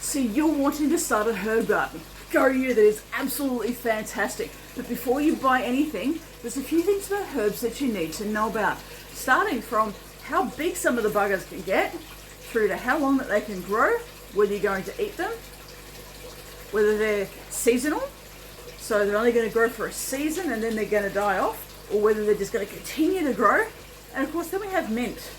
So you're wanting to start a herb garden. Go you, that is absolutely fantastic. But before you buy anything, there's a few things about herbs that you need to know about. Starting from how big some of the buggers can get, through to how long that they can grow, whether you're going to eat them, whether they're seasonal, so they're only going to grow for a season and then they're going to die off, or whether they're just going to continue to grow. And of course then we have mint.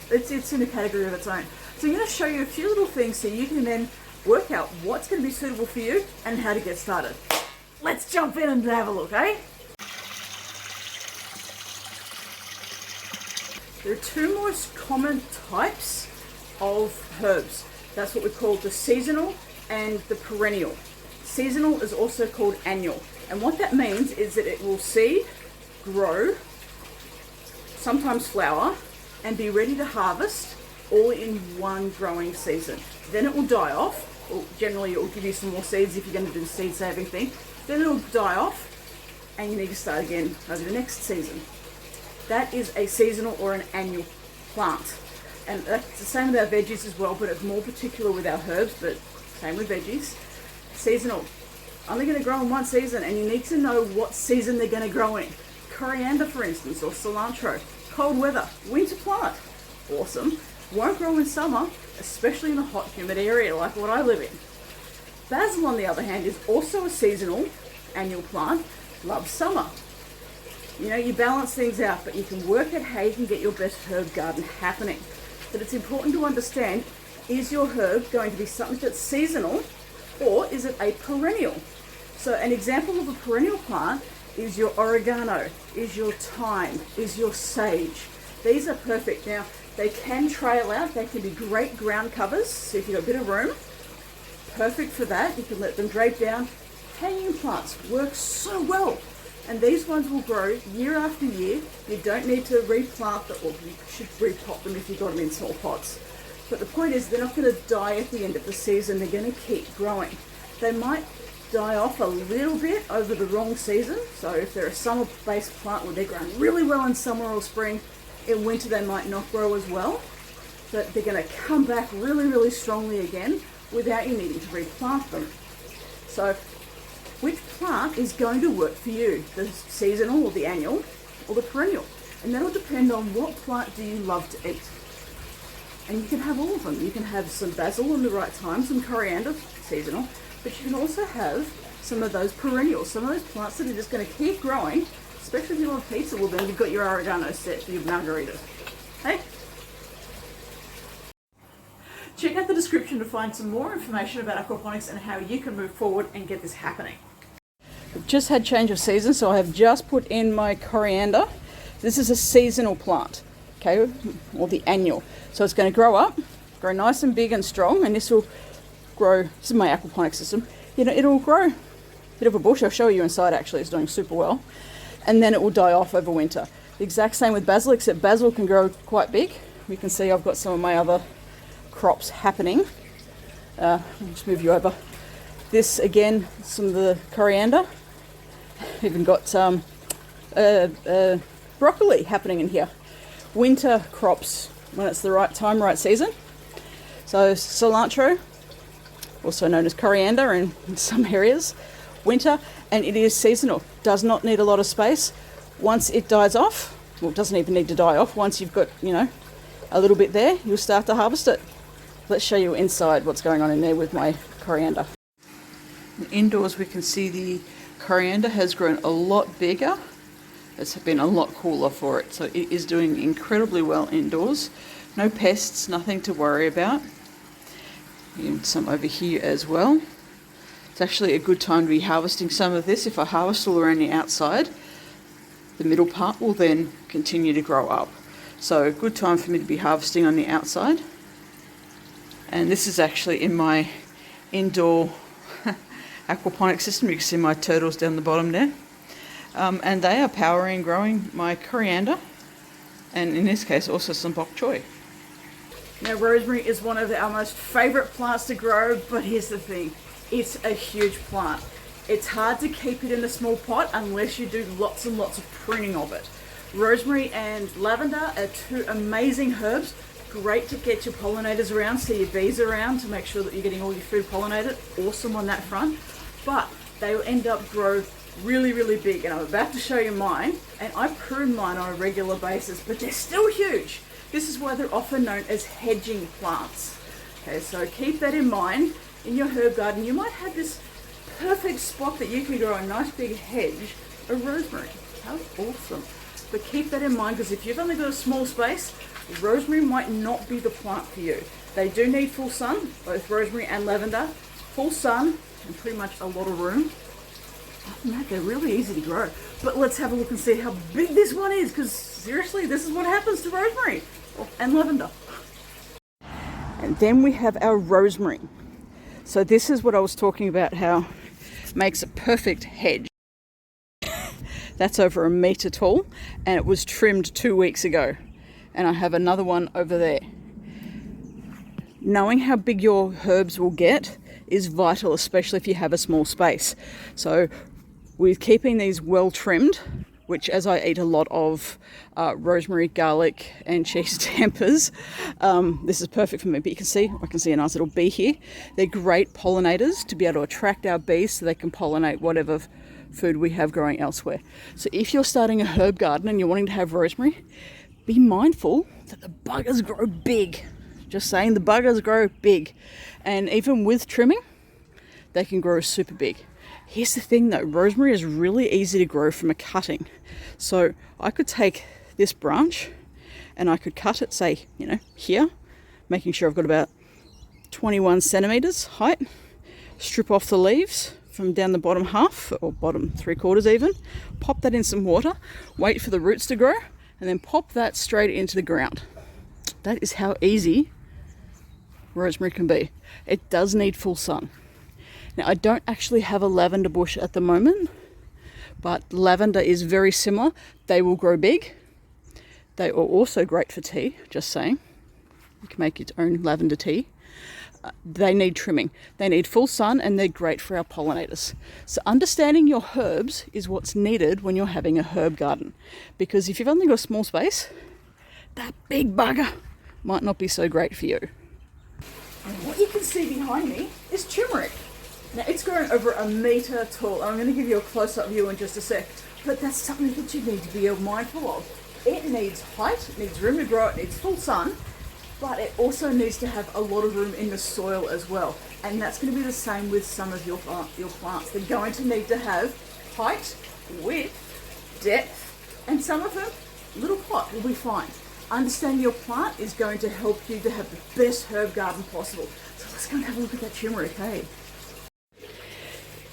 It's in a category of its own. So I'm going to show you a few little things so you can then work out what's going to be suitable for you and how to get started. Let's jump in and have a look, eh? There are two most common types of herbs. That's what we call the seasonal and the perennial. Seasonal is also called annual. And what that means is that it will seed, grow, sometimes flower, and be ready to harvest all in one growing season. Then it will die off. Or generally it will give you some more seeds if you're going to do the seed saving thing. Then it will die off and you need to start again over the next season. That is a seasonal or an annual plant. And that's the same with our veggies as well, but it's more particular with our herbs, but same with veggies. Seasonal, only going to grow in one season, and you need to know what season they're going to grow in. Coriander, for instance, or cilantro, cold weather, winter plant, awesome. Won't grow in summer, especially in a hot, humid area like what I live in. Basil, on the other hand, is also a seasonal annual plant, loves summer. You know, you balance things out, but you can work at how you can get your best herb garden happening. But it's important to understand, is your herb going to be something that's seasonal, or is it a perennial? So an example of a perennial plant is your oregano, is your thyme, is your sage. These are perfect. Now, they can trail out, they can be great ground covers, so if you've got a bit of room, perfect for that. You can let them drape down. Hanging plants work so well. And these ones will grow year after year. You don't need to replant them, or you should repot them if you've got them in small pots. But the point is, they're not going to die at the end of the season. They're going to keep growing. They might die off a little bit over the wrong season. So if they're a summer-based plant where they're growing really well in summer or spring, in winter they might not grow as well. But they're going to come back really, really strongly again without you needing to replant them. So which plant is going to work for you? The seasonal or the annual or the perennial? And that'll depend on what plant do you love to eat. And you can have all of them. You can have some basil in the right time, some coriander, seasonal, but you can also have some of those perennials, some of those plants that are just going to keep growing, especially if you love pizza. Well, then you've got your oregano set for your margaritas. Hey? Check out the description to find some more information about aquaponics and how you can move forward and get this happening. I've just had change of season, so I have just put in my coriander. This is a seasonal plant, okay, or the annual. So it's going to grow up, grow nice and big and strong, and this will grow, this is my aquaponics system, it'll grow a bit of a bush. I'll show you inside actually, it's doing super well. And then it will die off over winter. The exact same with basil, except basil can grow quite big. You can see I've got some of my other crops happening. I'll just move you over. This again, some of the coriander. Even got some broccoli happening in here. Winter crops when it's the right time, right season. So cilantro, also known as coriander in some areas, winter, and it is seasonal. Does not need a lot of space. Once it dies off, well, it doesn't even need to die off. Once you've got, a little bit there, you'll start to harvest it. Let's show you inside what's going on in there with my coriander. Indoors we can see the coriander has grown a lot bigger. It's been a lot cooler for it, so it is doing incredibly well indoors. No pests, nothing to worry about. And some over here as well. It's actually a good time to be harvesting some of this. If I harvest all around the outside, the middle part will then continue to grow up. So a good time for me to be harvesting on the outside. And this is actually in my indoor aquaponic system. You can see my turtles down the bottom there. And they are powering and growing my coriander, and in this case also some bok choy. Now rosemary is one of our most favourite plants to grow, but here's the thing, it's a huge plant. It's hard to keep it in a small pot unless you do lots and lots of pruning of it. Rosemary and lavender are two amazing herbs, great to get your pollinators around, so your bees around to make sure that you're getting all your food pollinated. Awesome on that front. But they will end up grow really, really big. And I'm about to show you mine. And I prune mine on a regular basis, but they're still huge. This is why they're often known as hedging plants. Okay, so keep that in mind. In your herb garden, you might have this perfect spot that you can grow a nice big hedge of rosemary. How awesome. But keep that in mind, because if you've only got a small space, rosemary might not be the plant for you. They do need full sun, both rosemary and lavender. Full sun and pretty much a lot of room. Other than that, they're really easy to grow. But let's have a look and see how big this one is, because seriously, this is what happens to rosemary and lavender. And then we have our rosemary. So this is what I was talking about, how it makes a perfect hedge. That's over 1 meter tall, and it was trimmed 2 weeks ago. And I have another one over there. Knowing how big your herbs will get is vital, especially if you have a small space. So with keeping these well trimmed, which as I eat a lot of rosemary, garlic and cheese tempers, this is perfect for me. But I can see a nice little bee here. They're great pollinators to be able to attract our bees so they can pollinate whatever food we have growing elsewhere. So if you're starting a herb garden and you're wanting to have rosemary, be mindful that the buggers grow big. Just saying, the buggers grow big. And even with trimming, they can grow super big. Here's the thing though, rosemary is really easy to grow from a cutting. So I could take this branch and I could cut it, say, here, making sure I've got about 21 centimeters height, strip off the leaves from down the bottom half, or bottom 3/4 even, pop that in some water, wait for the roots to grow, and then pop that straight into the ground. That is how easy rosemary can be. It does need full sun. Now, I don't actually have a lavender bush at the moment, but lavender is very similar. They will grow big. They are also great for tea, just saying. You can make your own lavender tea. They need trimming. They need full sun, and they're great for our pollinators. So understanding your herbs is what's needed when you're having a herb garden. Because if you've only got a small space, that big bugger might not be so great for you. And what you can see behind me is turmeric. Now it's grown over 1 meter tall. I'm going to give you a close-up view in just a sec, but that's something that you need to be mindful of. It needs height, it needs room to grow, it needs full sun, but it also needs to have a lot of room in the soil as well. And that's going to be the same with some of your plants. They're going to need to have height, width, depth, and some of them, little pot will be fine. Understanding your plant is going to help you to have the best herb garden possible. So let's go and have a look at that turmeric, hey?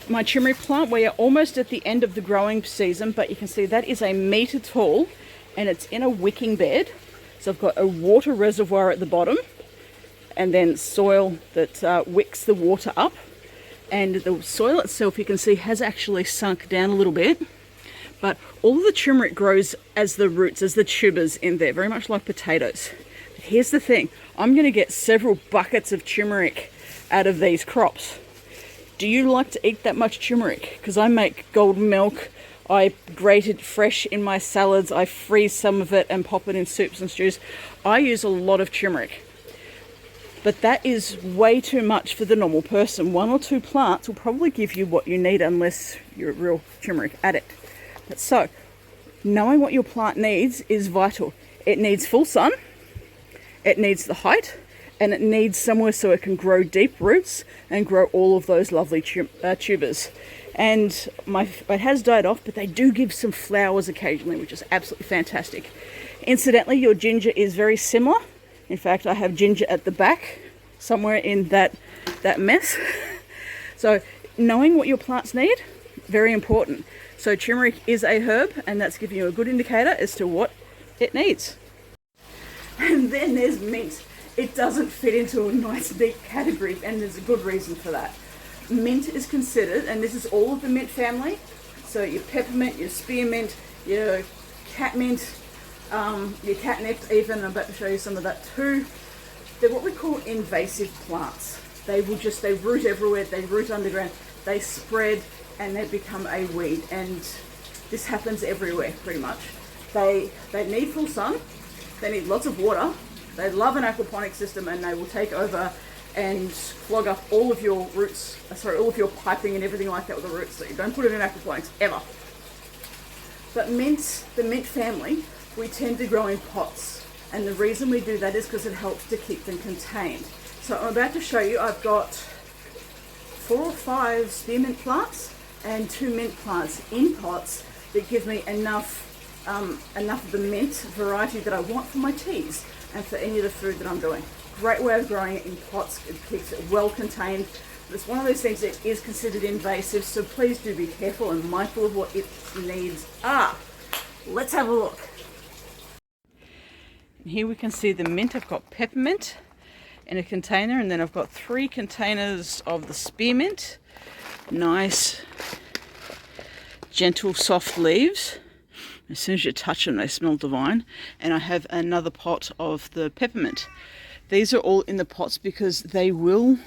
My turmeric plant, we are almost at the end of the growing season, but you can see that is 1 meter tall and it's in a wicking bed. So I've got a water reservoir at the bottom and then soil that wicks the water up. And the soil itself, you can see, has actually sunk down a little bit. But all of the turmeric grows as the roots, as the tubers in there, very much like potatoes. But here's the thing, I'm going to get several buckets of turmeric out of these crops. Do you like to eat that much turmeric? Because I make golden milk, I grate it fresh in my salads, I freeze some of it and pop it in soups and stews. I use a lot of turmeric. But that is way too much for the normal person. 1 or 2 plants will probably give you what you need unless you're a real turmeric addict. But so, knowing what your plant needs is vital. It needs full sun, it needs the height, and it needs somewhere so it can grow deep roots and grow all of those lovely tubers. And it has died off, but they do give some flowers occasionally, which is absolutely fantastic. Incidentally, your ginger is very similar. In fact, I have ginger at the back, somewhere in that mess. So knowing what your plants need, very important. So turmeric is a herb, and that's giving you a good indicator as to what it needs. And then there's mint. It doesn't fit into a nice neat category, and there's a good reason for that. Mint is considered, and this is all of the mint family, so your peppermint, your spearmint, your catmint, your catnip even. I'm about to show you some of that too. They're what we call invasive plants. They root everywhere, they root underground, they spread, and they become a weed. And this happens everywhere pretty much. They need full sun, they need lots of water, They love an aquaponic system, and they will take over and clog up all of your roots, all of your piping and everything like that with the roots. So you don't put it in aquaponics, ever. But mint, the mint family, we tend to grow in pots. And the reason we do that is because it helps to keep them contained. So I'm about to show you, I've got 4 or 5 spearmint plants and 2 mint plants in pots that give me enough of the mint variety that I want for my teas and for any of the food that I'm doing. Great way of growing it in pots. It keeps it well contained. It's one of those things that is considered invasive, so please do be careful and mindful of what its needs are. Let's have a look. Here we can see the mint. I've got peppermint in a container, and then I've got 3 containers of the spearmint. Nice, gentle, soft leaves. As soon as you touch them, they smell divine. And I have another pot of the peppermint. These are all in the pots because they will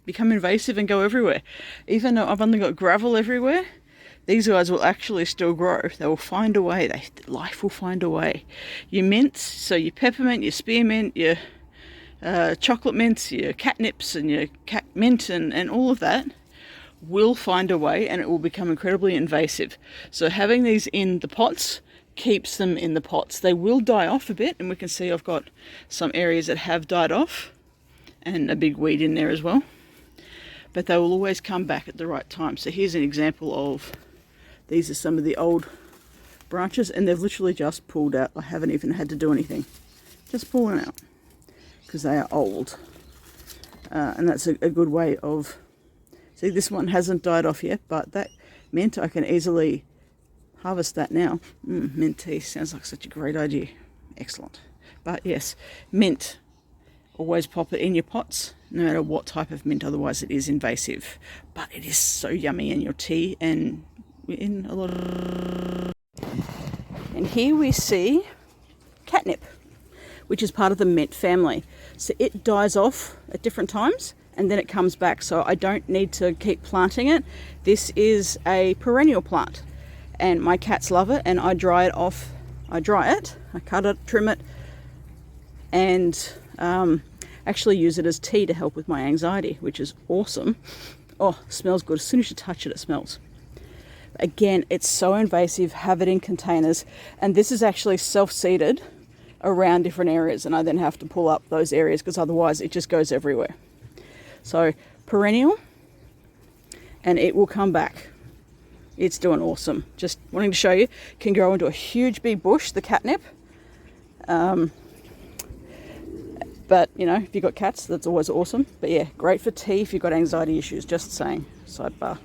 become invasive and go everywhere. Even though I've only got gravel everywhere, these guys will actually still grow. They will find a way. Life will find a way. Your mints, so your peppermint, your spearmint, your chocolate mints, your catnips and your cat mint and all of that will find a way, and it will become incredibly invasive. So having these in the pots keeps them in the pots. They will die off a bit, and we can see I've got some areas that have died off and a big weed in there as well. But they will always come back at the right time. So here's an example of, these are some of the old branches, and they've literally just pulled out. I haven't even had to do anything. Just pulling out because they are old. And that's a good way of, see, this one hasn't died off yet, but that mint, I can easily harvest that now. Mint tea sounds like such a great idea. Excellent. But yes, mint, always pop it in your pots, no matter what type of mint, otherwise it is invasive. But it is so yummy in your tea and in a lot of... And here we see catnip, which is part of the mint family. So it dies off at different times and then it comes back. So I don't need to keep planting it. This is a perennial plant and my cats love it, and I dry it off. I dry it, I cut it, trim it, and actually use it as tea to help with my anxiety, which is awesome. Oh, smells good. As soon as you touch it, it smells. Again, it's so invasive. Have it in containers, and this is actually self-seeded around different areas, and I then have to pull up those areas because otherwise it just goes everywhere. So perennial, and it will come back. It's doing awesome. Just wanting to show you, can grow into a huge big bush, the catnip. But you know, if you've got cats, that's always awesome. But yeah, great for tea if you've got anxiety issues, just saying. Sidebar.